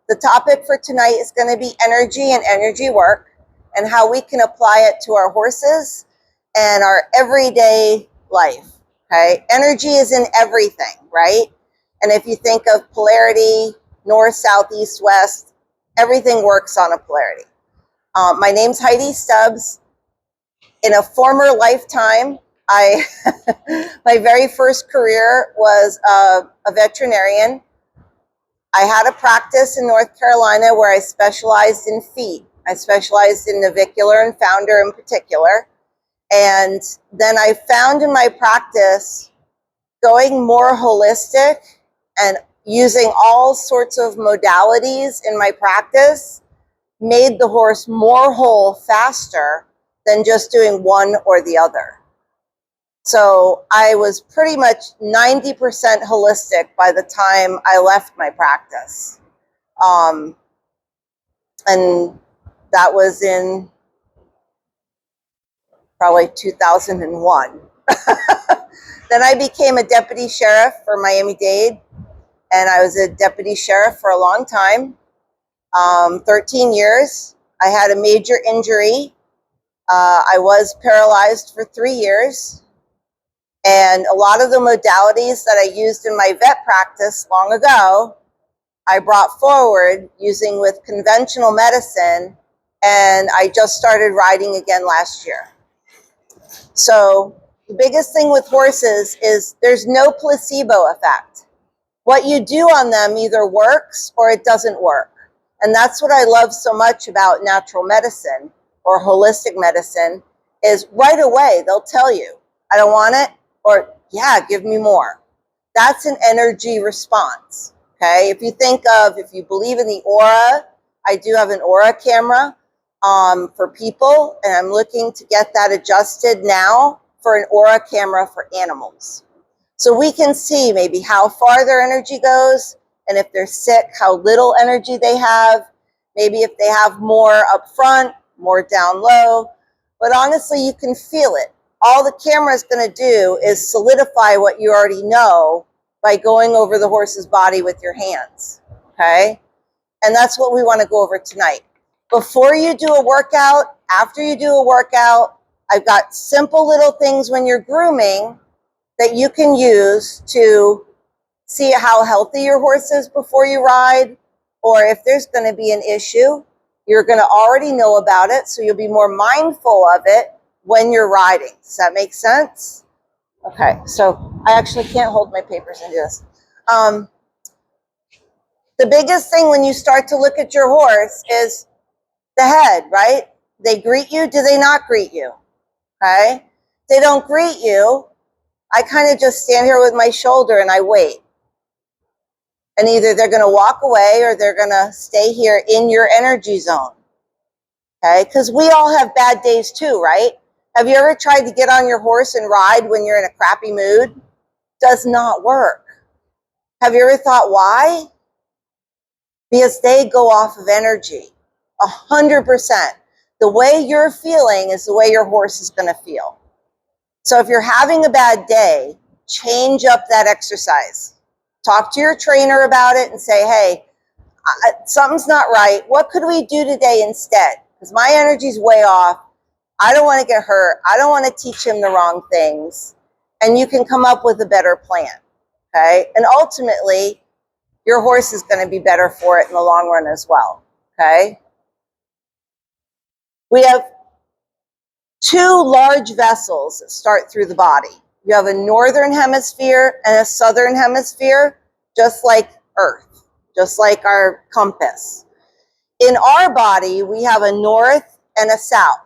The topic for tonight is going to be energy and energy work and how we can apply it to our horses and our everyday life. Okay, energy is in everything, right? And if you think of polarity, north, south, east, west, everything works on a polarity. My name's Heidi Stubbs. In a former lifetime, my very first career was a veterinarian. I had a practice in North Carolina where I specialized in feet. I specialized in navicular and founder in particular. And then I found in my practice going more holistic and using all sorts of modalities in my practice made the horse more whole faster than just doing one or the other. So I was pretty much 90% holistic by the time I left my practice. And that was in probably 2001. Then I became a deputy sheriff for Miami-Dade, and I was a deputy sheriff for a long time, 13 years. I had a major injury. I was paralyzed for 3 years. And a lot of the modalities that I used in my vet practice long ago, I brought forward using with conventional medicine, and I just started riding again last year. So the biggest thing with horses is there's no placebo effect. What you do on them either works or it doesn't work. And that's what I love so much about natural medicine or holistic medicine is right away they'll tell you, I don't want it, or yeah, give me more. That's an energy response, okay? If you believe in the aura, I do have an aura camera for people, and I'm looking to get that adjusted now for an aura camera for animals. So we can see maybe how far their energy goes, and if they're sick, how little energy they have, maybe if they have more up front, more down low, but honestly, you can feel it. All the camera is going to do is solidify what you already know by going over the horse's body with your hands, okay? And that's what we want to go over tonight. Before you do a workout, after you do a workout, I've got simple little things when you're grooming that you can use to see how healthy your horse is before you ride, or if there's going to be an issue, you're going to already know about it, so you'll be more mindful of it when you're riding. Does that make sense? Okay, so I actually can't hold my papers and do this. The biggest thing when you start to look at your horse is the head, right? They greet you, do they not greet you? Okay? They don't greet you, I kind of just stand here with my shoulder and I wait. And either they're going to walk away or they're going to stay here in your energy zone. Okay? Because we all have bad days too, right? Have you ever tried to get on your horse and ride when you're in a crappy mood? Does not work. Have you ever thought why? Because they go off of energy. 100%. The way you're feeling is the way your horse is going to feel. So if you're having a bad day, change up that exercise. Talk to your trainer about it and say, hey, something's not right. What could we do today instead? Because my energy's way off. I don't want to get hurt. I don't want to teach him the wrong things. And you can come up with a better plan, okay? And ultimately, your horse is going to be better for it in the long run as well, okay? We have two large vessels that start through the body. You have a northern hemisphere and a southern hemisphere, just like Earth, just like our compass. In our body, we have a north and a south.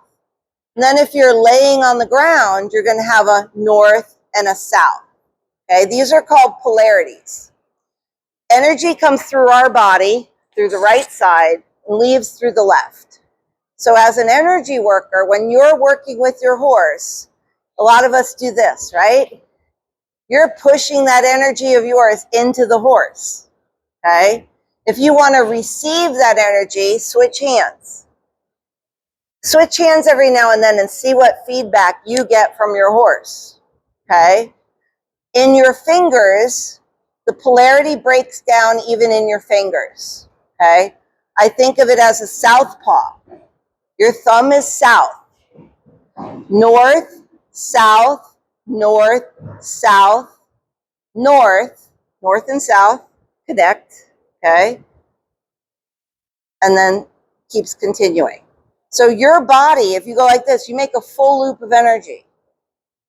And then if you're laying on the ground, you're going to have a north and a south. Okay, these are called polarities. Energy comes through our body, through the right side, and leaves through the left. So as an energy worker, when you're working with your horse, a lot of us do this, right? You're pushing that energy of yours into the horse, okay? If you want to receive that energy, switch hands. Switch hands every now and then and see what feedback you get from your horse, okay? In your fingers, the polarity breaks down even in your fingers, okay? I think of it as a southpaw. Your thumb is south. North, south, north, south, north, north and south, connect, okay? And then keeps continuing. So your body, if you go like this, you make a full loop of energy.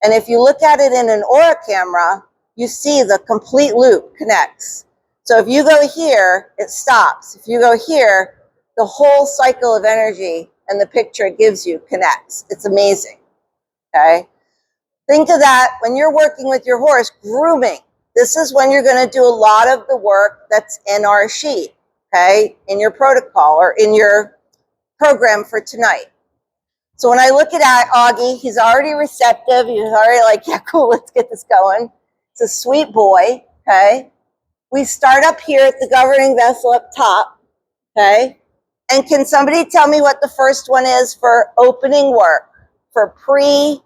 And if you look at it in an aura camera, you see the complete loop connects. So if you go here, it stops. If you go here, the whole cycle of energy and the picture it gives you connects. It's amazing, okay? Think of that when you're working with your horse, grooming. This is when you're going to do a lot of the work that's in our sheet, okay, in your protocol or in your program for tonight. So when I look at Augie, he's already receptive. He's already like, yeah, cool, let's get this going. It's a sweet boy, okay? We start up here at the governing vessel up top, okay? And can somebody tell me what the first one is for opening work? For pre,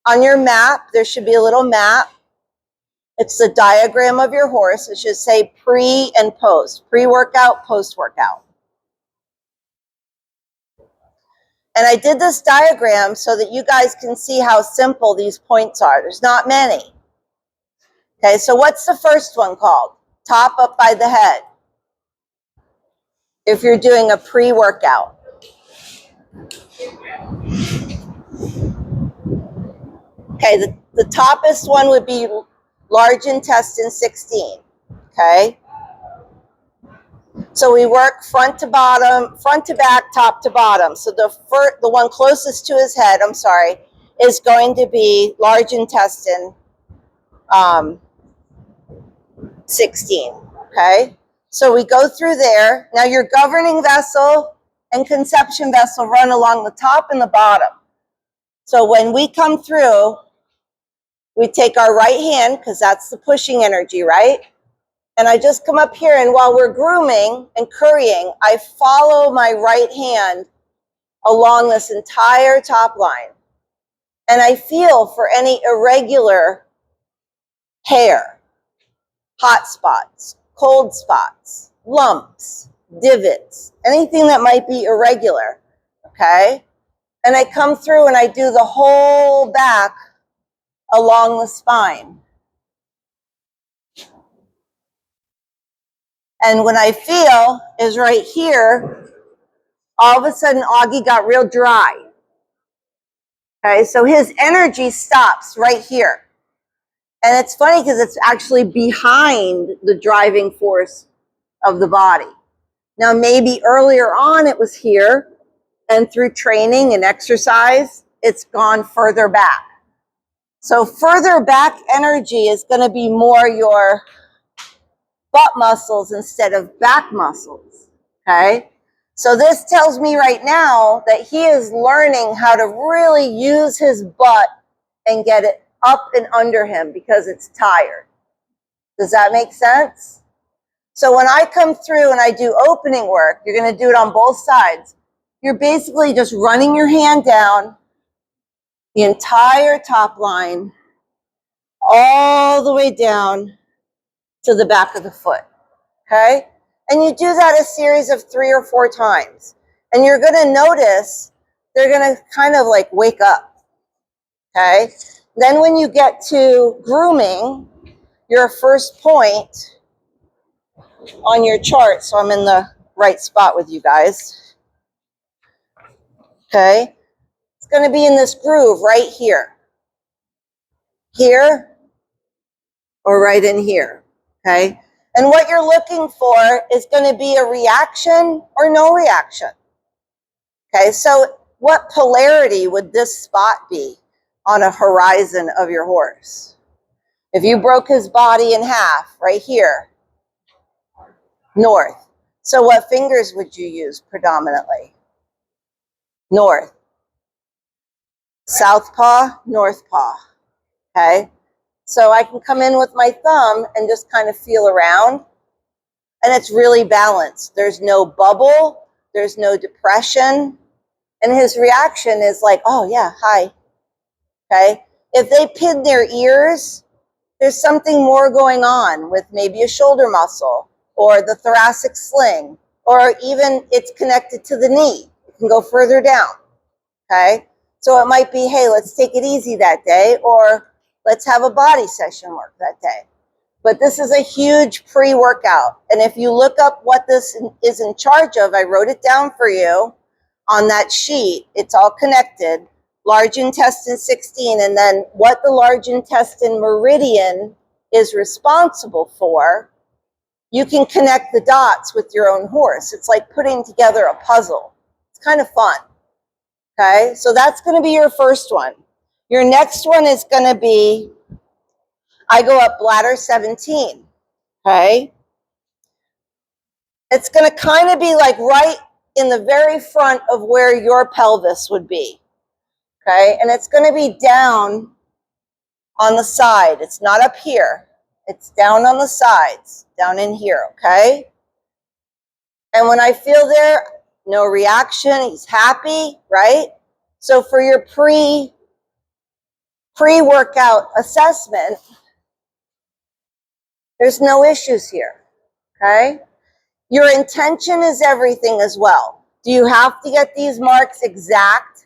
on your map, there should be a little map. It's the diagram of your horse. It should say pre and post, pre-workout, post-workout. And I did this diagram so that you guys can see how simple these points are. There's not many. Okay, so what's the first one called? Top up by the head. If you're doing a pre-workout. Okay, the toppest one would be large intestine 16. Okay. So we work front to bottom, front to back, top to bottom. So the one closest to his head, I'm sorry, is going to be large intestine 16, okay? So we go through there. Now your governing vessel and conception vessel run along the top and the bottom. So when we come through, we take our right hand, because that's the pushing energy, right? And I just come up here, and while we're grooming and currying, I follow my right hand along this entire top line. And I feel for any irregular hair, hot spots, cold spots, lumps, divots, anything that might be irregular, okay? And I come through and I do the whole back along the spine. And when I feel is right here, all of a sudden Augie got real dry. Okay, so his energy stops right here. And it's funny because it's actually behind the driving force of the body. Now, maybe earlier on it was here, and through training and exercise, it's gone further back. So further back energy is going to be more your butt muscles instead of back muscles, okay? So this tells me right now that he is learning how to really use his butt and get it up and under him because it's tired. Does that make sense? So when I come through and I do opening work, you're going to do it on both sides. You're basically just running your hand down the entire top line, all the way down to the back of the foot, okay? And you do that a series of 3 or 4 times. And you're going to notice they're going to kind of like wake up, okay? Then when you get to grooming, your first point on your chart, so I'm in the right spot with you guys, okay? It's going to be in this groove right here. Here or right in here, okay? And what you're looking for is going to be a reaction or no reaction. Okay, so what polarity would this spot be on a horizon of your horse? If you broke his body in half right here, north. So what fingers would you use predominantly? North. South paw, north paw. Okay, so I can come in with my thumb and just kind of feel around. And it's really balanced. There's no bubble. There's no depression. And his reaction is like, oh, yeah, hi. Okay. If they pin their ears, there's something more going on with maybe a shoulder muscle or the thoracic sling, or even it's connected to the knee. It can go further down, okay? So it might be, hey, let's take it easy that day, or let's have a body session work that day. But this is a huge pre-workout. And if you look up what this is in charge of, I wrote it down for you on that sheet. It's all connected. Large intestine 16, and then what the large intestine meridian is responsible for, you can connect the dots with your own horse. It's like putting together a puzzle. It's kind of fun. Okay, so that's going to be your first one. Your next one is going to be, I go up bladder 17. Okay, it's going to kind of be like right in the very front of where your pelvis would be. Okay, and it's going to be down on the side. It's not up here. It's down on the sides, down in here, okay? And when I feel there, no reaction, he's happy, right? So for your pre-workout assessment, there's no issues here, okay? Your intention is everything as well. Do you have to get these marks exact?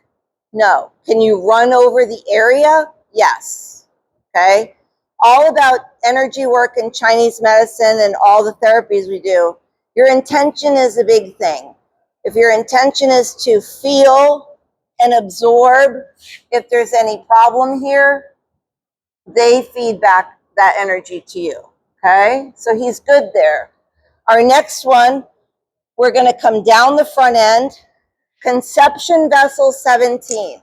No. Can you run over the area? Yes. Okay. All about energy work in Chinese medicine and all the therapies we do. Your intention is a big thing. If your intention is to feel and absorb, if there's any problem here, they feed back that energy to you. Okay. So he's good there. Our next one, we're going to come down the front end, conception vessel 17.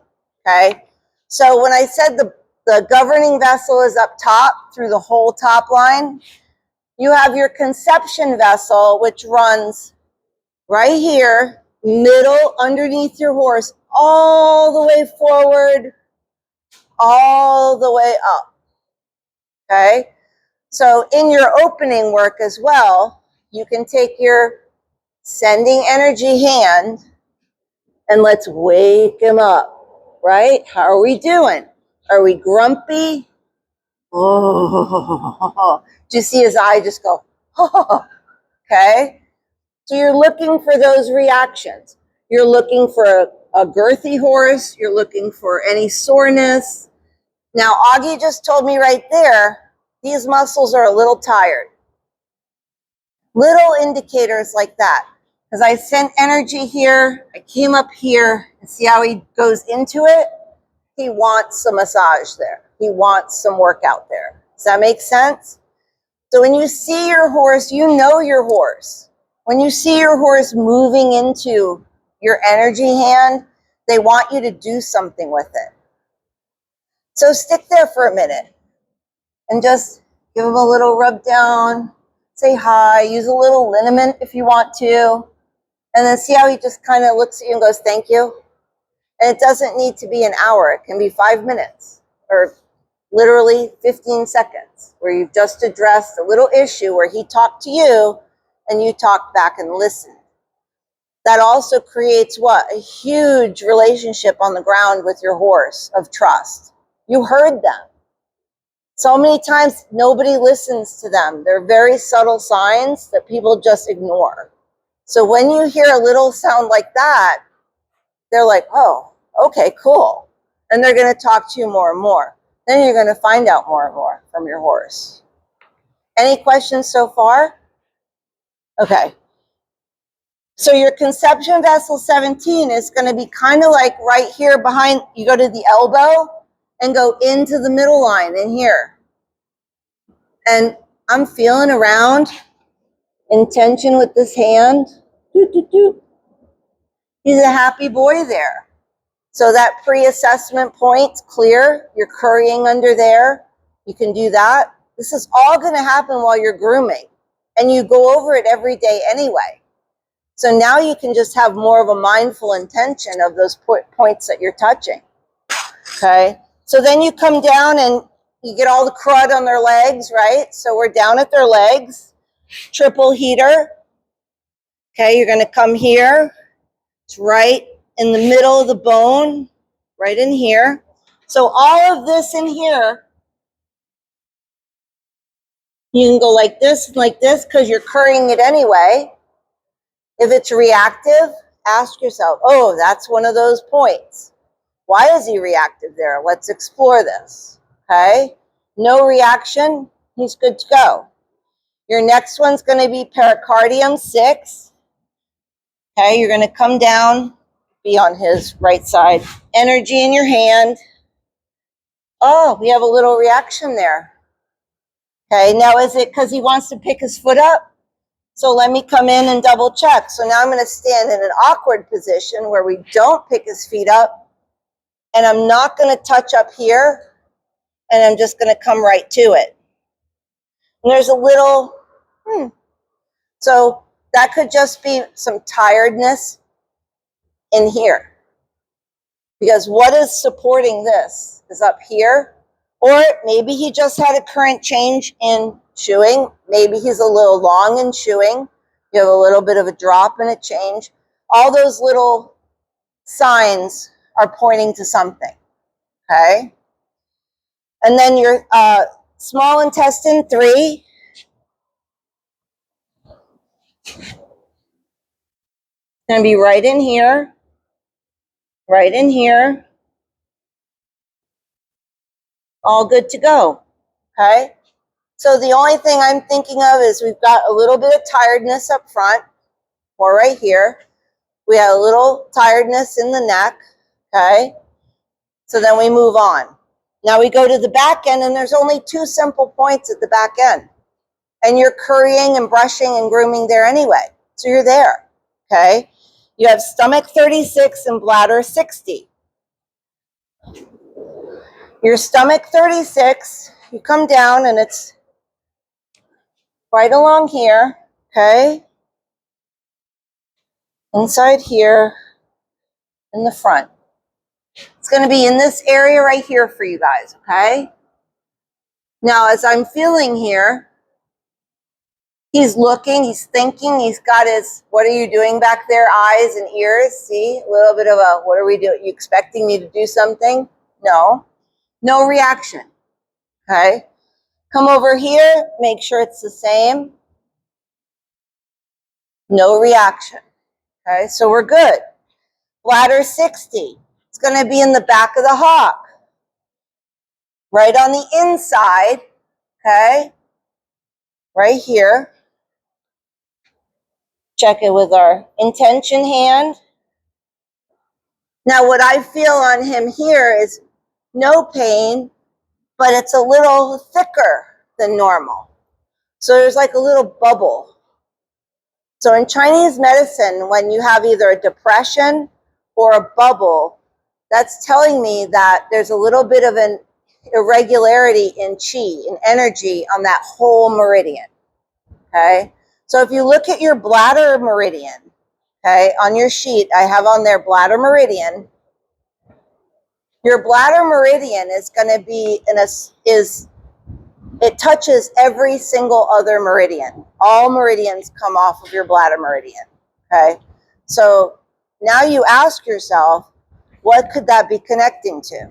Okay, so when I said the governing vessel is up top through the whole top line, you have your conception vessel, which runs right here, middle, underneath your horse, all the way forward, all the way up. Okay, so in your opening work as well, you can take your sending energy hand and let's wake him up. Right? How are we doing? Are we grumpy? Oh, do you see his eye just go, oh, okay? So you're looking for those reactions. You're looking for a girthy horse. You're looking for any soreness. Now, Augie just told me right there, these muscles are a little tired. Little indicators like that. Because I sent energy here, I came up here, and see how he goes into it? He wants some massage there. He wants some workout there. Does that make sense? So when you see your horse, you know your horse. When you see your horse moving into your energy hand, they want you to do something with it. So stick there for a minute and just give him a little rub down, say hi, use a little liniment if you want to, and then see how he just kind of looks at you and goes, thank you. And it doesn't need to be an hour. It can be 5 minutes or literally 15 seconds where you've just addressed a little issue where he talked to you and you talked back and listened. That also creates what? A huge relationship on the ground with your horse of trust. You heard them. So many times nobody listens to them. They're very subtle signs that people just ignore. So when you hear a little sound like that, they're like, oh, okay, cool. And they're going to talk to you more and more. Then you're going to find out more and more from your horse. Any questions so far? Okay. So your conception vessel 17 is going to be kind of like right here behind, you go to the elbow and go into the middle line in here. And I'm feeling around in tension with this hand. Doo, doo, doo. He's a happy boy there. So that pre-assessment point's clear. You're currying under there. You can do that. This is all going to happen while you're grooming. And you go over it every day anyway. So now you can just have more of a mindful intention of those points that you're touching. Okay. So then you come down and you get all the crud on their legs, right? So we're down at their legs. Triple heater. Okay. You're going to come here. It's right in the middle of the bone, right in here. So all of this in here You can go like this and like this because you're currying it anyway. If it's reactive, ask yourself, oh, that's one of those points. Why is he reactive there? Let's explore this, okay? No reaction, he's good to go. Your next one's going to be pericardium 6. Okay, you're going to come down, be on his right side. Energy in your hand. Oh, we have a little reaction there. Okay, now is it because he wants to pick his foot up? So let me come in and double check. So now I'm going to stand in an awkward position where we don't pick his feet up. And I'm not going to touch up here. And I'm just going to come right to it. And there's a little, So that could just be some tiredness in here. Because what is supporting this is up here. Or maybe he just had a current change in chewing. Maybe he's a little long in chewing. You have a little bit of a drop and a change. All those little signs are pointing to something. Okay? And then your small intestine 3. Going to be right in here. Right in here. All good to go. Okay? So the only thing I'm thinking of is we've got a little bit of tiredness up front, or right here. We have a little tiredness in the neck, okay? So then we move on. Now we go to the back end, and there's only 2 simple points at the back end. And you're currying and brushing and grooming there anyway. So you're there, okay? You have stomach 36 and bladder 60. Your stomach 36, you come down, and it's right along here, okay? Inside here, in the front. It's going to be in this area right here for you guys, okay? Now, as I'm feeling here, he's looking, he's thinking, he's got his, what are you doing back there? Eyes and ears, see? A little bit of a, what are we doing? You expecting me to do something? No. No reaction, okay? Come over here, make sure it's the same. No reaction, okay? So we're good. Bladder 60. It's going to be in the back of the hock. Right on the inside, okay? Right here. Check it with our intention hand. Now what I feel on him here is no pain, but it's a little thicker than normal. So there's like a little bubble. So in Chinese medicine, when you have either a depression or a bubble, that's telling me that there's a little bit of an irregularity in qi, in energy on that whole meridian, okay? So if you look at your bladder meridian, okay, on your sheet, I have on there bladder meridian. Your bladder meridian is going to be it touches every single other meridian. All meridians come off of your bladder meridian, okay? So now you ask yourself, what could that be connecting to?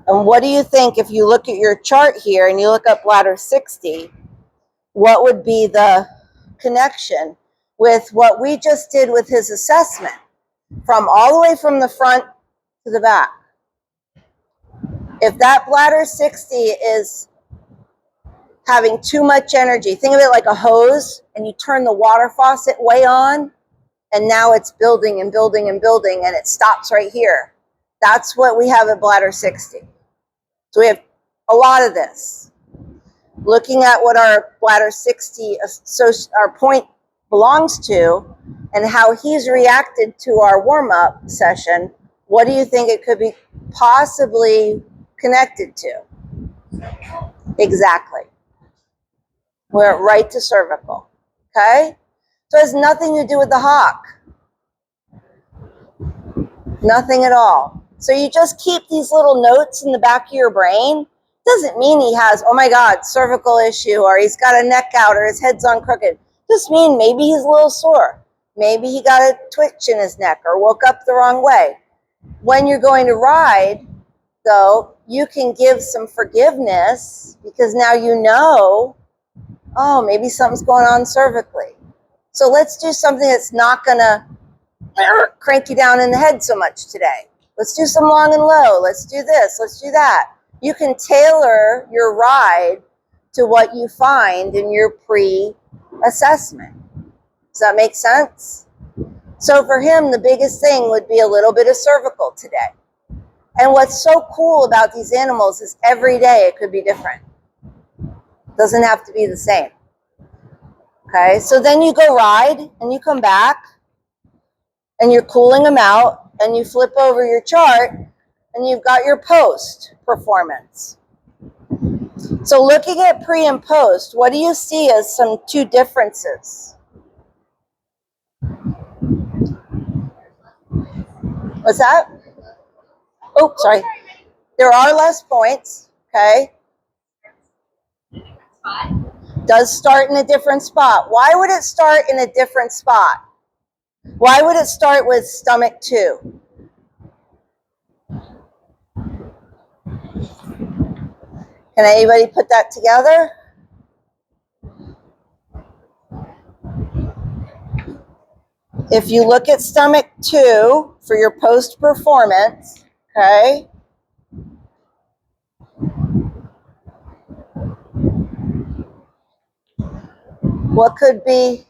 And what do you think if you look at your chart here and you look up bladder 60, what would be the connection with what we just did with his assessment from all the way from the front to the back? If that bladder 60 is having too much energy, think of it like a hose and you turn the water faucet way on and now it's building and building and building and it stops right here. That's what we have at bladder 60. So we have a lot of this. Looking at what our bladder 60, our point belongs to, and how he's reacted to our warm-up session, what do you think it could be possibly connected to? Exactly. We're right to cervical, okay? So it has nothing to do with the hock. Nothing at all. So you just keep these little notes in the back of your brain. Doesn't mean he has, oh my God, cervical issue, or he's got a neck out, or his head's on crooked. Just mean maybe he's a little sore. Maybe he got a twitch in his neck or woke up the wrong way. When you're going to ride, go, you can give some forgiveness because now you know, oh, maybe something's going on cervically. So let's do something that's not going to crank you down in the head so much today. Let's do some long and low. Let's do this. Let's do that. You can tailor your ride to what you find in your pre-assessment. Does that make sense? So for him, the biggest thing would be a little bit of cervical today. And what's so cool about these animals is every day it could be different. Doesn't have to be the same. Okay, so then you go ride and you come back and you're cooling them out and you flip over your chart and you've got your post performance. So looking at pre and post, what do you see as some two differences? What's that? Oh, sorry. There are less points, okay? Does start in a different spot. Why would it start in a different spot? Why would it start with stomach 2? Can anybody put that together? If you look at stomach 2 for your post performance, okay? What could be,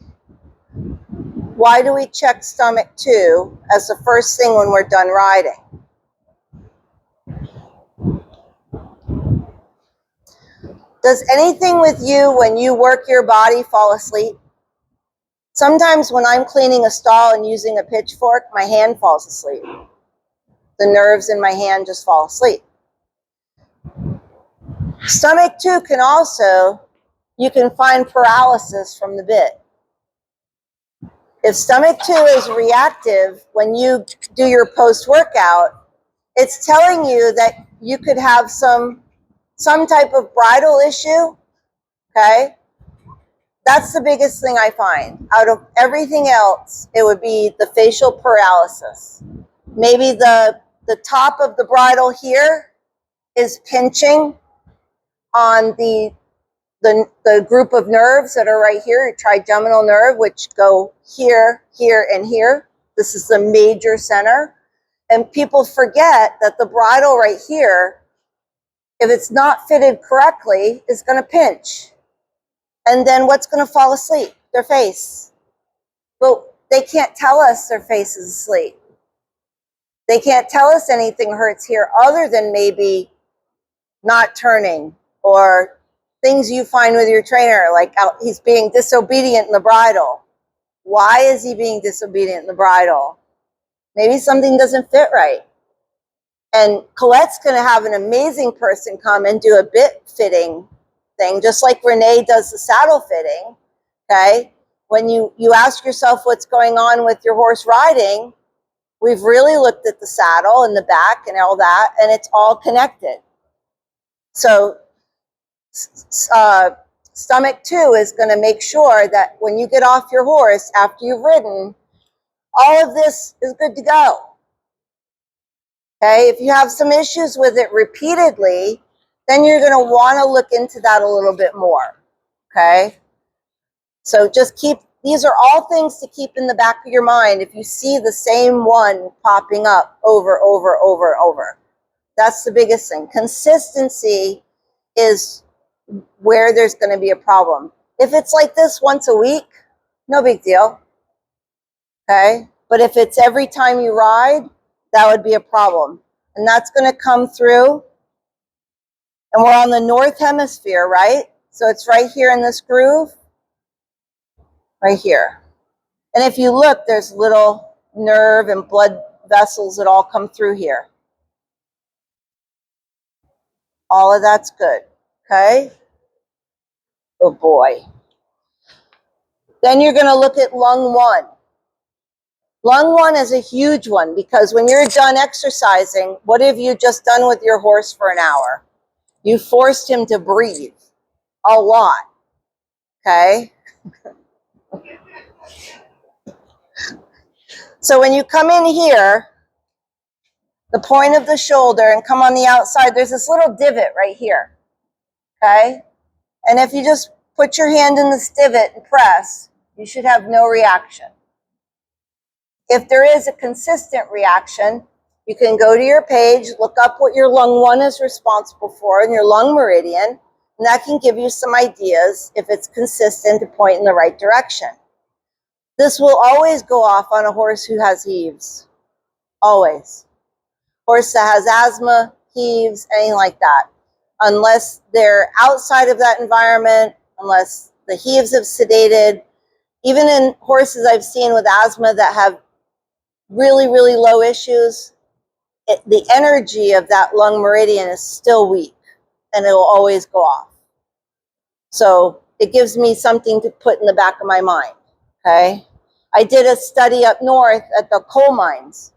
why do we check stomach 2 as the first thing when we're done riding? Does anything with you when you work your body fall asleep? Sometimes when I'm cleaning a stall and using a pitchfork, my hand falls asleep. The nerves in my hand just fall asleep. Stomach 2 can also, you can find paralysis from the bit. If stomach 2 is reactive when you do your post-workout, it's telling you that you could have some type of bridle issue, okay? That's the biggest thing I find. Out of everything else, it would be the facial paralysis. Maybe the top of the bridle here is pinching on the group of nerves that are right here, your trigeminal nerve, which go here, here, and here. This is the major center. And people forget that the bridle right here, if it's not fitted correctly, is going to pinch. And then what's going to fall asleep? Their face. But they can't tell us their face is asleep. They can't tell us anything hurts here other than maybe not turning or things you find with your trainer, like he's being disobedient in the bridle. Why is he being disobedient in the bridle? Maybe something doesn't fit right. And Colette's going to have an amazing person come and do a bit fitting thing, just like Renee does the saddle fitting, okay? When you ask yourself what's going on with your horse riding, we've really looked at the saddle and the back and all that, and it's all connected. So stomach 2 is going to make sure that when you get off your horse after you've ridden, all of this is good to go. Okay, if you have some issues with it repeatedly, then you're going to want to look into that a little bit more. Okay, so just these are all things to keep in the back of your mind if you see the same one popping up over. That's the biggest thing. Consistency is where there's going to be a problem. If it's like this once a week, no big deal. Okay, but if it's every time you ride, that would be a problem. And that's going to come through. And we're on the north hemisphere, right? So it's right here in this groove, right here. And if you look, there's little nerve and blood vessels that all come through here. All of that's good, okay? Oh boy. Then you're going to look at lung 1. Lung 1 is a huge one because when you're done exercising, what have you just done with your horse for an hour? You forced him to breathe a lot, okay? So when you come in here, the point of the shoulder, and come on the outside. There's this little divot right here, okay? And if you just put your hand in this divot and press, you should have no reaction. If there is a consistent reaction, you can go to your page, look up what your lung 1 is responsible for and your lung meridian, and that can give you some ideas if it's consistent to point in the right direction. This will always go off on a horse who has heaves. Always. Horse that has asthma, heaves, anything like that. Unless they're outside of that environment, unless the heaves have sedated. Even in horses I've seen with asthma that have really, really low issues, the energy of that lung meridian is still weak and it will always go off. So it gives me something to put in the back of my mind, okay? I did a study up north at the coal mines,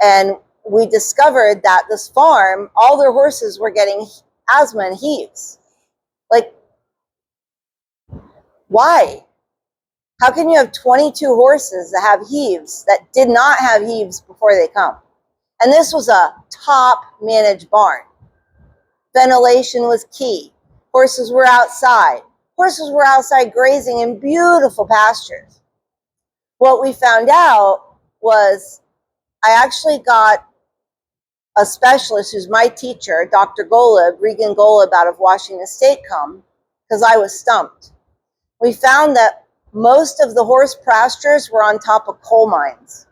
and we discovered that this farm, all their horses were getting asthma and heaves. Like, why? How can you have 22 horses that have heaves that did not have heaves before they come? And this was a top managed barn. Ventilation was key. Horses were outside. Horses were outside grazing in beautiful pastures. What we found out was I actually got a specialist who's my teacher, Dr. Golub, Regan Golub out of Washington State, come because I was stumped. We found that most of the horse pastures were on top of coal mines,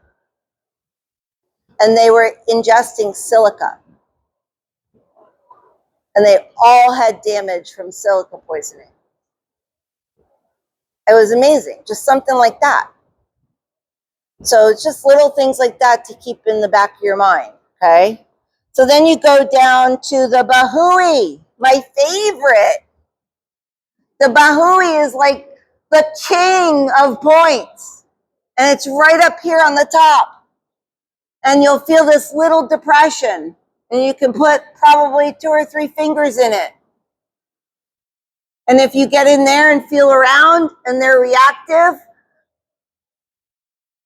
and they were ingesting silica. And they all had damage from silica poisoning. It was amazing, just something like that. So it's just little things like that to keep in the back of your mind, okay? So then you go down to the Bahui, my favorite. The Bahui is like the king of points. And it's right up here on the top. And you'll feel this little depression. And you can put probably 2 or 3 fingers in it. And if you get in there and feel around and they're reactive,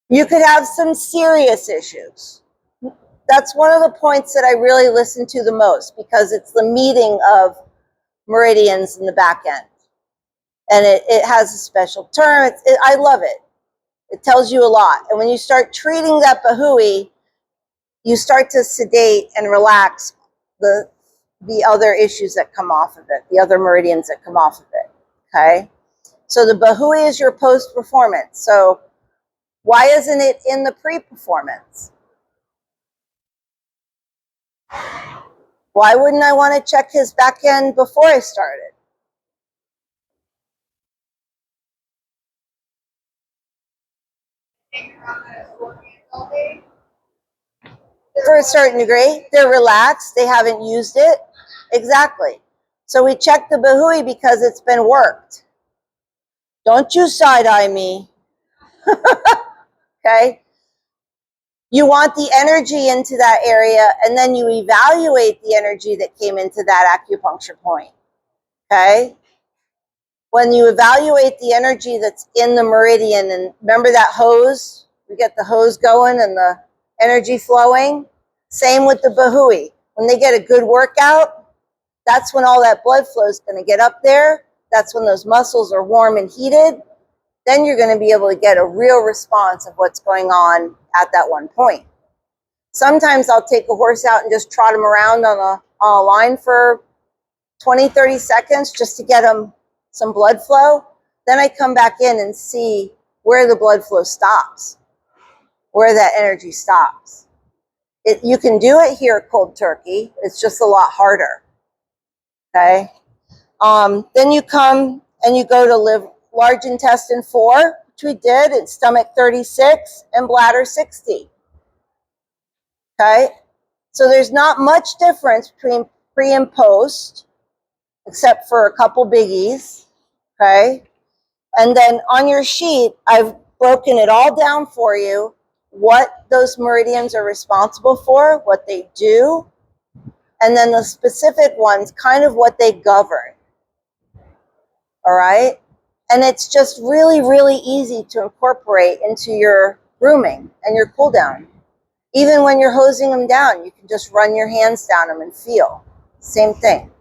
you could have some serious issues. That's one of the points that I really listen to the most because it's the meeting of meridians in the back end. And it has a special term. I love it. It tells you a lot. And when you start treating that Bahui, you start to sedate and relax the other issues that come off of it, the other meridians that come off of it, okay? So the Bahui is your post-performance. So why isn't it in the pre-performance? Why wouldn't I want to check his back end before I started? For a certain degree, they're relaxed, they haven't used it. Exactly. So we check the Bahui because it's been worked. Don't you side-eye me. Okay? You want the energy into that area, and then you evaluate the energy that came into that acupuncture point. Okay? When you evaluate the energy that's in the meridian, and remember that hose? We get the hose going and the energy flowing. Same with the Bahui. When they get a good workout, that's when all that blood flow is going to get up there. That's when those muscles are warm and heated. Then you're going to be able to get a real response of what's going on at that one point. Sometimes I'll take a horse out and just trot him around on a line for 20, 30 seconds just to get him some blood flow. Then I come back in and see where the blood flow stops, where that energy stops. You can do it here cold turkey. It's just a lot harder. Okay. Then you come and you go to large intestine 4, which we did, and stomach 36 and bladder 60. Okay. So there's not much difference between pre and post, except for a couple biggies. Okay. And then on your sheet, I've broken it all down for you, what those meridians are responsible for, what they do, and then the specific ones, kind of what they govern. All right? And it's just really, really easy to incorporate into your grooming and your cool down. Even when you're hosing them down, you can just run your hands down them and feel. Same thing.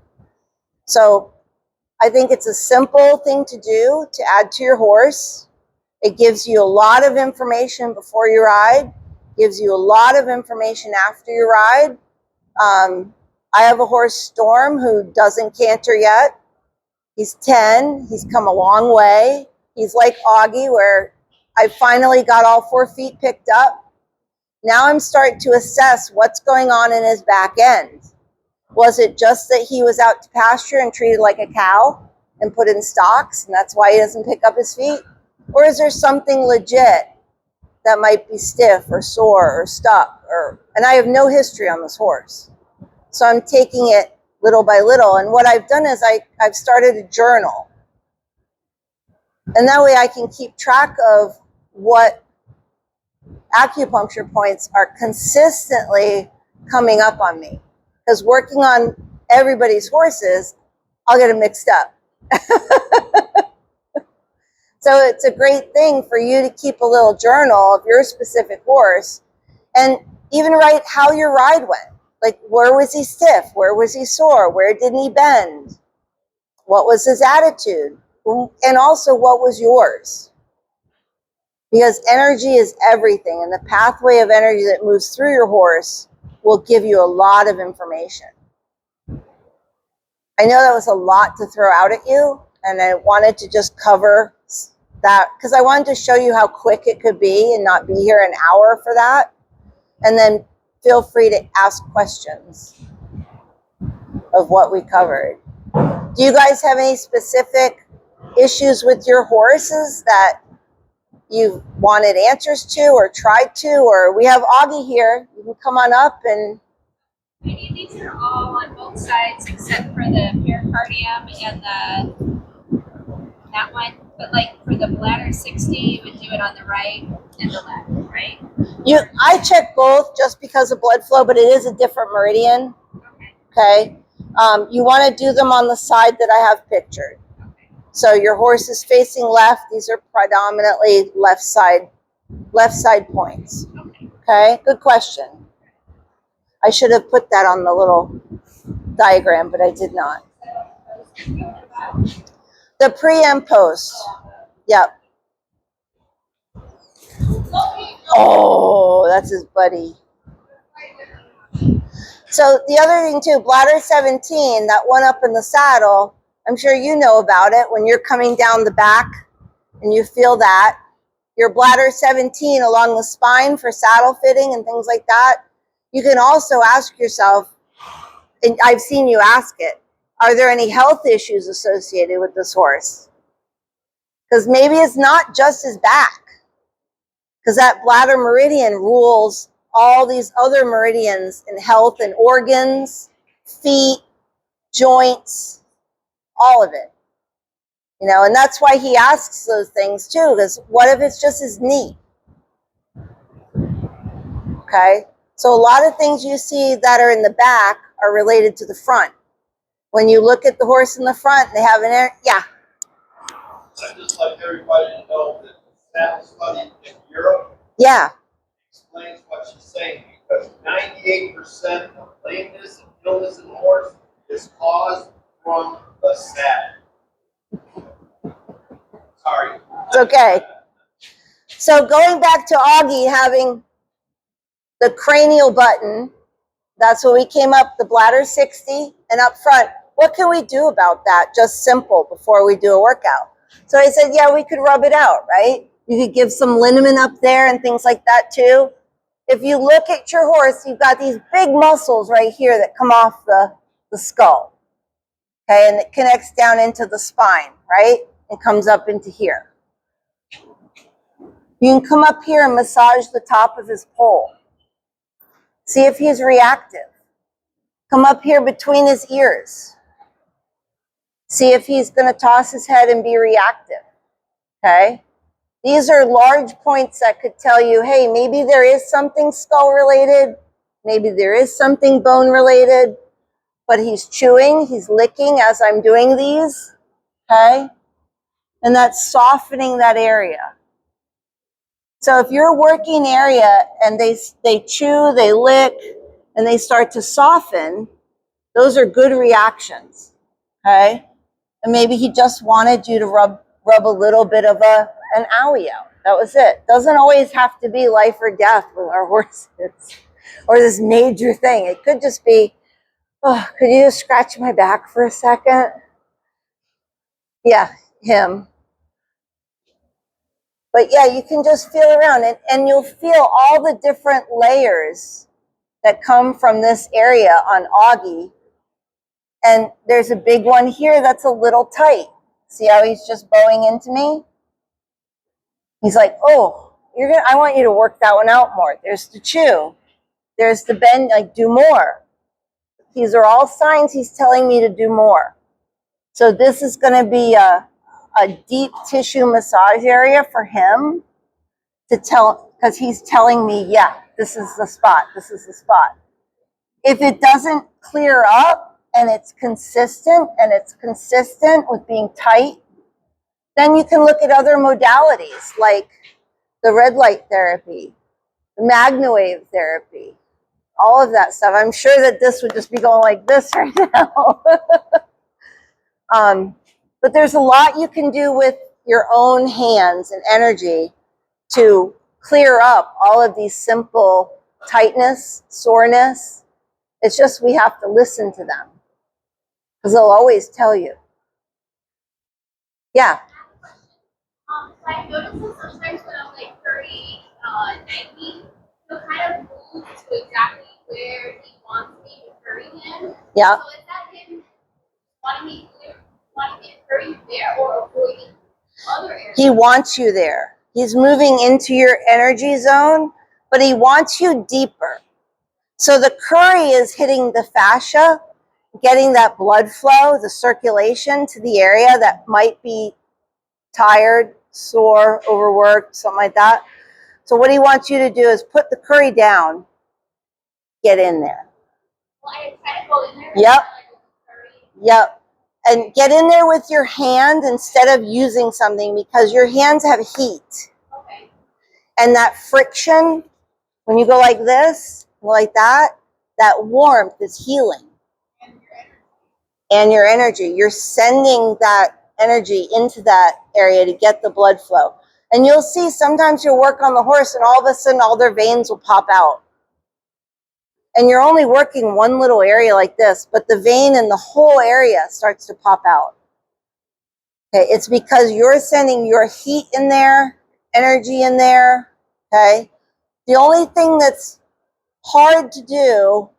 So I think it's a simple thing to do to add to your horse. It gives you a lot of information before you ride, gives you a lot of information after you ride. I have a horse, Storm, who doesn't canter yet. He's 10. He's come a long way. He's like Augie, where I finally got all 4 feet picked up. Now I'm starting to assess what's going on in his back end. Was it just that he was out to pasture and treated like a cow and put in stocks, and that's why he doesn't pick up his feet? Or is there something legit that might be stiff or sore or stuck? And I have no history on this horse. So I'm taking it little by little. And what I've done is I've started a journal. And that way I can keep track of what acupuncture points are consistently coming up on me. Because working on everybody's horses, I'll get them mixed up. So it's a great thing for you to keep a little journal of your specific horse and even write how your ride went. Like, where was he stiff? Where was he sore? Where didn't he bend? What was his attitude? And also, what was yours? Because energy is everything, and the pathway of energy that moves through your horse will give you a lot of information. I know that was a lot to throw out at you, and I wanted to just cover that because I wanted to show you how quick it could be and not be here an hour for that. And then feel free to ask questions of what we covered. Do you guys have any specific issues with your horses that you've wanted answers to or tried to? Or we have Augie here. You can come on up and... These are all on both sides except for the pericardium and that one. But like for the bladder 60, you would do it on the right and the left, right? I check both just because of blood flow, but it is a different meridian. Okay. You want to do them on the side that I have pictured. Okay. So your horse is facing left. These are predominantly left side points. Okay. Good question. I should have put that on the little diagram, but I did not. The pre and post. Yep. Oh, that's his buddy. So the other thing too, bladder 17, that one up in the saddle, I'm sure you know about it when you're coming down the back and you feel that. Your bladder 17 along the spine for saddle fitting and things like that. You can also ask yourself, and I've seen you ask it, are there any health issues associated with this horse? Because maybe it's not just his back. Because that bladder meridian rules all these other meridians in health and organs, feet, joints, all of it. You know, and that's why he asks those things too, because what if it's just his knee? Okay? So a lot of things you see that are in the back are related to the front. When you look at the horse in the front, they have an yeah. I'd just like everybody to know that the saddle study in Europe explains what she's saying, because 98% of lameness and illness in the horse is caused from the saddle. Sorry. It's okay. So going back to Augie having the cranial button, that's what we came up, the bladder 60 and up front. What can we do about that? Just simple before we do a workout. So I said, yeah, we could rub it out, right? You could give some liniment up there and things like that too. If you look at your horse, you've got these big muscles right here that come off the skull. Okay, and it connects down into the spine, right? And comes up into here. You can come up here and massage the top of his poll. See if he's reactive. Come up here between his ears. See if he's going to toss his head and be reactive. Okay? These are large points that could tell you, hey, maybe there is something skull related. Maybe there is something bone related. But he's chewing, he's licking as I'm doing these. Okay? And that's softening that area. So if your working area and they chew, they lick, and they start to soften, those are good reactions, okay? And maybe he just wanted you to rub a little bit of an owie out. That was it. Doesn't always have to be life or death with our horses or this major thing. It could just be, oh, could you just scratch my back for a second? Yeah, him. But yeah, you can just feel around and you'll feel all the different layers that come from this area on Augie. And there's a big one here that's a little tight. See how he's just bowing into me? He's like, oh, I want you to work that one out more. There's the chew. There's the bend, like do more. These are all signs he's telling me to do more. So this is going to be a deep tissue massage area for him to tell, because he's telling me, yeah, this is the spot. This is the spot. If it doesn't clear up and it's consistent with being tight, then you can look at other modalities like the red light therapy, the MagnaWave therapy, all of that stuff. I'm sure that this would just be going like this right now. But there's a lot you can do with your own hands and energy to clear up all of these simple tightness, soreness. It's just we have to listen to them because they'll always tell you. Yeah. So I noticed that sometimes when I'm like very angry, he'll kind of move to exactly where he wants me to hurry him. Yeah. So is that him wanting me to hurry there or avoiding other areas? He wants you there. He's moving into your energy zone, but he wants you deeper. So the curry is hitting the fascia, getting that blood flow, the circulation to the area that might be tired, sore, overworked, something like that. So what he wants you to do is put the curry down, get in there. Well, I kind of go in there. Yep. Hurry. Yep. And get in there with your hand instead of using something because your hands have heat. Okay. And that friction, when you go like this, like that warmth is healing. And your energy. You're sending that energy into that area to get the blood flow. And you'll see sometimes you'll work on the horse and all of a sudden all their veins will pop out. And you're only working one little area like this, but the vein in the whole area starts to pop out. Okay, it's because you're sending your heat in there, energy in there, okay? The only thing that's hard to do,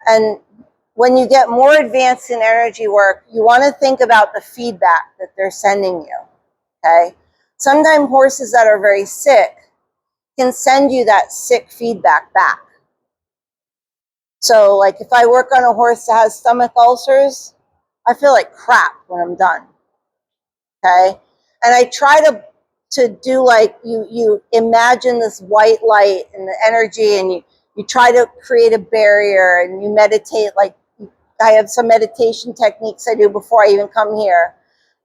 and when you get more advanced in energy work, you want to think about the feedback that they're sending you, okay? Sometimes horses that are very sick can send you that sick feedback back. So like if I work on a horse that has stomach ulcers, I feel like crap when I'm done, okay? And I try to do like you imagine this white light and the energy and you try to create a barrier and you meditate. Like I have some meditation techniques I do before I even come here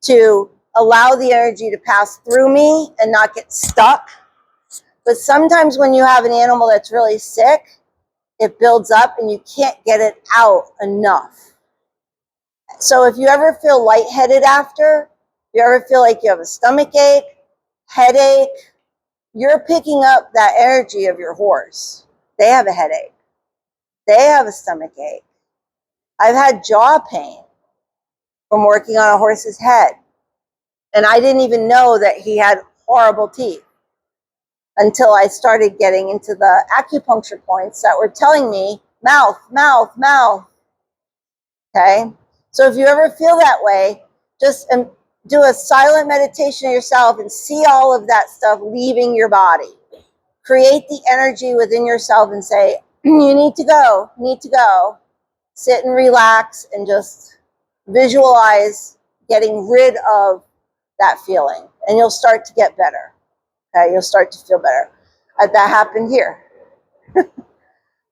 to allow the energy to pass through me and not get stuck. But sometimes when you have an animal that's really sick, it builds up and you can't get it out enough. So if you ever feel lightheaded after, if you ever feel like you have a stomach ache, headache, you're picking up that energy of your horse. They have a headache. They have a stomach ache. I've had jaw pain from working on a horse's head. And I didn't even know that he had horrible teeth until I started getting into the acupuncture points that were telling me mouth, mouth, mouth. Okay? So if you ever feel that way, just do a silent meditation yourself and see all of that stuff leaving your body. Create the energy within yourself and say, you need to go, need to go. Sit and relax and just visualize getting rid of that feeling. And you'll start to get better. Okay, you'll start to feel better. That happened here. That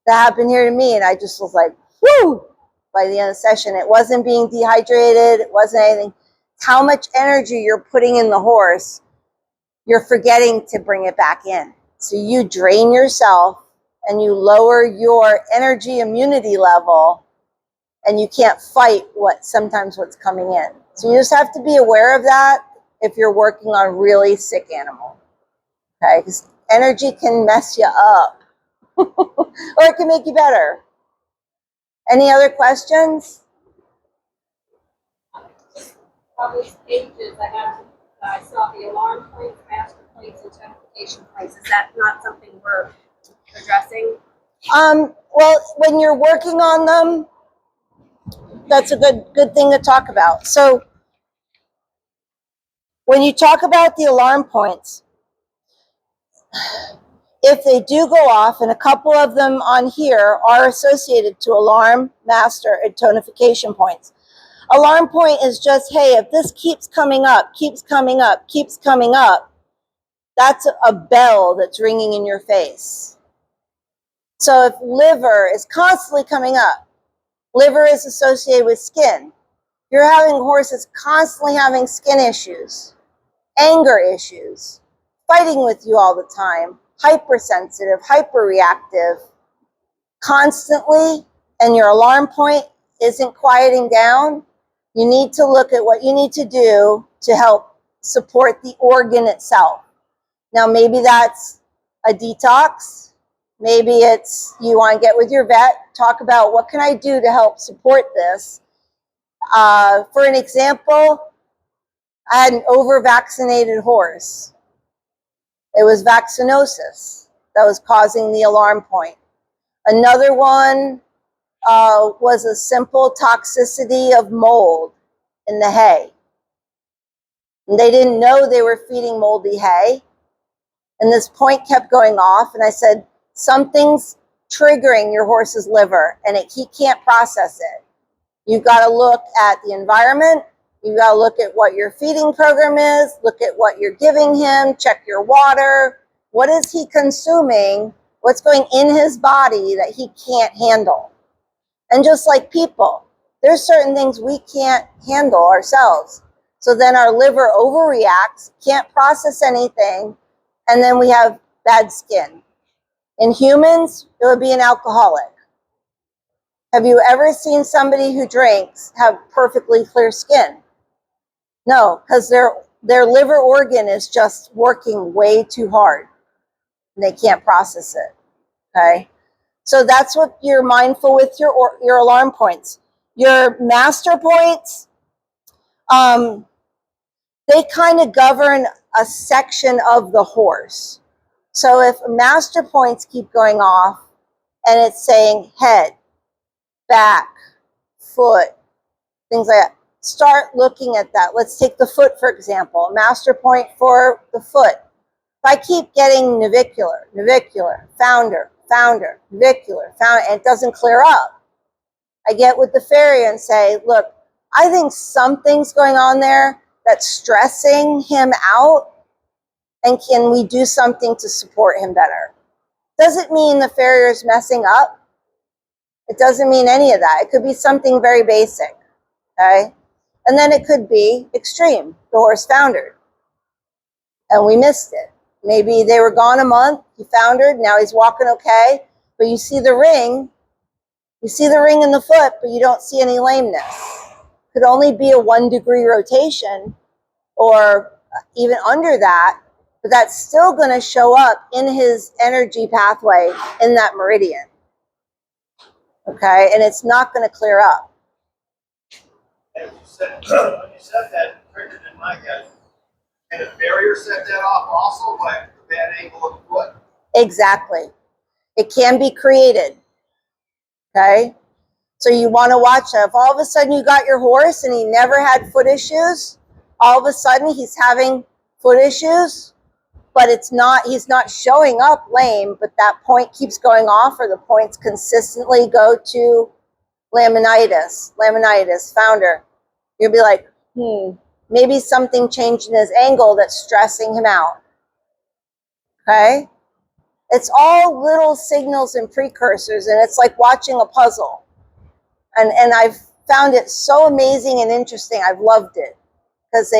happened here to me, and I just was like, whoo! By the end of the session, it wasn't being dehydrated. It wasn't anything. It's how much energy you're putting in the horse you're forgetting to bring it back in. So you drain yourself and you lower your energy immunity level, and you can't fight sometimes what's coming in. So you just have to be aware of that if you're working on really sick animal. Okay, because energy can mess you up or it can make you better. Any other questions? On these pages, I saw the alarm points, master points, and identification points. Is that not something we're addressing? Well, when you're working on them, that's a good thing to talk about. So when you talk about the alarm points, if they do go off, and a couple of them on here are associated to alarm, master, and tonification points. Alarm point is just, hey, if this keeps coming up, that's a bell that's ringing in your face. So if liver is constantly coming up, liver is associated with skin. You're having horses constantly having skin issues, anger issues, fighting with you all the time, hypersensitive, hyperreactive, constantly, and your alarm point isn't quieting down, you need to look at what you need to do to help support the organ itself. Now, maybe that's a detox. Maybe it's you want to get with your vet, talk about what can I do to help support this. For an example, I had an over-vaccinated horse. It was vaccinosis that was causing the alarm point. Another one was a simple toxicity of mold in the hay. And they didn't know they were feeding moldy hay. And this point kept going off. And I said, something's triggering your horse's liver and he can't process it. You've got to look at the environment. You've got to look at what your feeding program is, look at what you're giving him, check your water. What is he consuming? What's going in his body that he can't handle? And just like people, there's certain things we can't handle ourselves. So then our liver overreacts, can't process anything, and then we have bad skin. In humans, it would be an alcoholic. Have you ever seen somebody who drinks have perfectly clear skin? No, because their liver organ is just working way too hard and they can't process it. Okay, so that's what you're mindful with your alarm points. Your master points, they kind of govern a section of the horse. So if master points keep going off and it's saying head, back, foot, things like that, start looking at that. Let's take the foot, for example, a master point for the foot. If I keep getting navicular, founder, navicular, founder, and it doesn't clear up, I get with the farrier and say, look, I think something's going on there that's stressing him out, and can we do something to support him better? Doesn't mean the farrier's messing up. It doesn't mean any of that. It could be something very basic, okay? And then it could be extreme. The horse foundered, and we missed it. Maybe they were gone a month, he foundered, now he's walking okay, but you see the ring in the foot, but you don't see any lameness. Could only be a 1 degree rotation or even under that, but that's still going to show up in his energy pathway in that meridian. Okay, and it's not going to clear up. And you said that, it triggered in my head. Can a barrier set that off also by the bad angle of the foot? Exactly. It can be created. Okay, so you want to watch that. If all of a sudden you got your horse and he never had foot issues, all of a sudden he's having foot issues, but he's not showing up lame, but that point keeps going off, or the points consistently go to laminitis, founder. You'll be like, maybe something changed in his angle that's stressing him out. Okay? It's all little signals and precursors, and it's like watching a puzzle. And I've found it so amazing and interesting. I've loved it because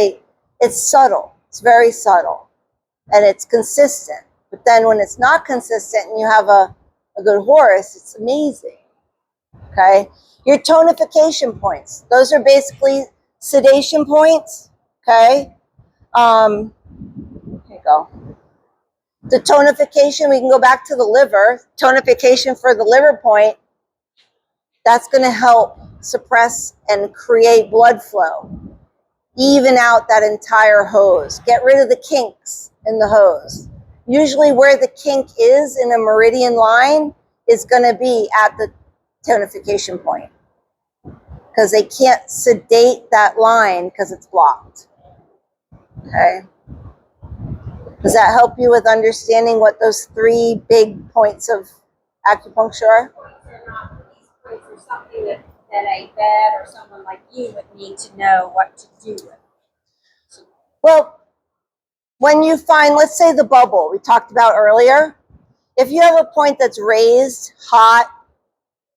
it's subtle. It's very subtle. and it's consistent. But then when it's not consistent and you have a good horse, it's amazing. Okay? Your tonification points. Those are basically sedation points. Okay? Here you go. The tonification, we can go back to the liver. Tonification for the liver point, that's going to help suppress and create blood flow. Even out that entire hose. Get rid of the kinks in the hose. Usually where the kink is in a meridian line is going to be at the tonification point. Because they can't sedate that line because it's blocked. Okay? Does that help you with understanding what those 3 big points of acupuncture are? These points are something that a vet or someone like you would need to know what to do with. Well, when you find, let's say the bubble we talked about earlier, if you have a point that's raised, hot,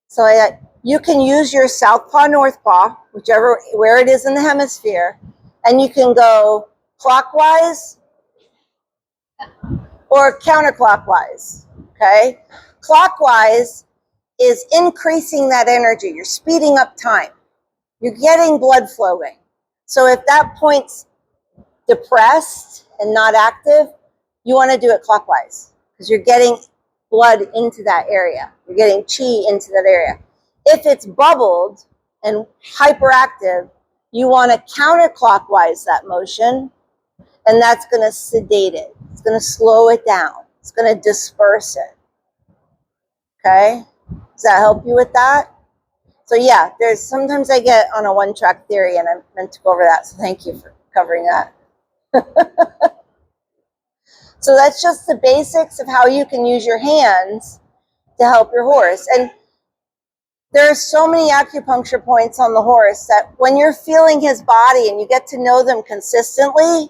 so that you can use your south paw, north paw, whichever, where it is in the hemisphere, and you can go clockwise or counterclockwise, okay? Clockwise is increasing that energy. You're speeding up time. You're getting blood flowing. So if that point's depressed and not active, you want to do it clockwise because you're getting blood into that area. You're getting chi into that area. If it's bubbled and hyperactive, you want to counterclockwise that motion, and that's going to sedate it. It's going to slow it down. It's going to disperse it. Okay? Does that help you with that? So yeah, there's sometimes I get on a one-track theory, and I meant to go over that, so thank you for covering that. So that's just the basics of how you can use your hands to help your horse. And there are so many acupuncture points on the horse that when you're feeling his body and you get to know them consistently,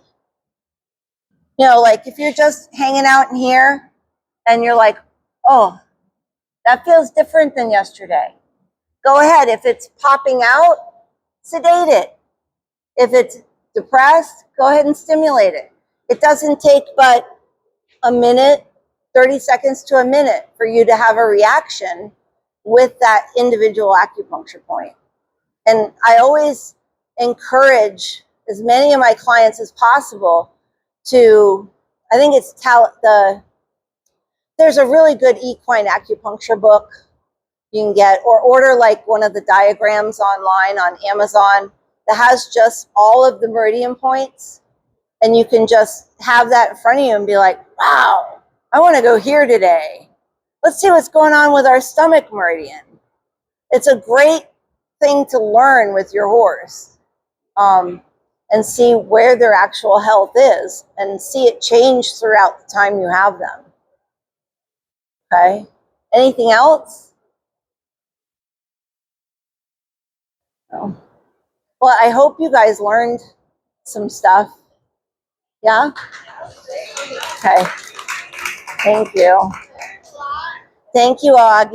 you know, like if you're just hanging out in here and you're like, oh, that feels different than yesterday. Go ahead. If it's popping out, sedate it. If it's depressed, go ahead and stimulate it. It doesn't take but a minute, 30 seconds to a minute for you to have a reaction with that individual acupuncture point. And I always encourage as many of my clients as possible to, I think it's there's a really good equine acupuncture book you can get, or order like one of the diagrams online on Amazon that has just all of the meridian points. And you can just have that in front of you and be like, wow, I want to go here today. Let's see what's going on with our stomach meridian. It's a great thing to learn with your horse, and see where their actual health is and see it change throughout the time you have them. Okay? Anything else? No. Well, I hope you guys learned some stuff. Yeah? Okay. Thank you. Thank you, Augie.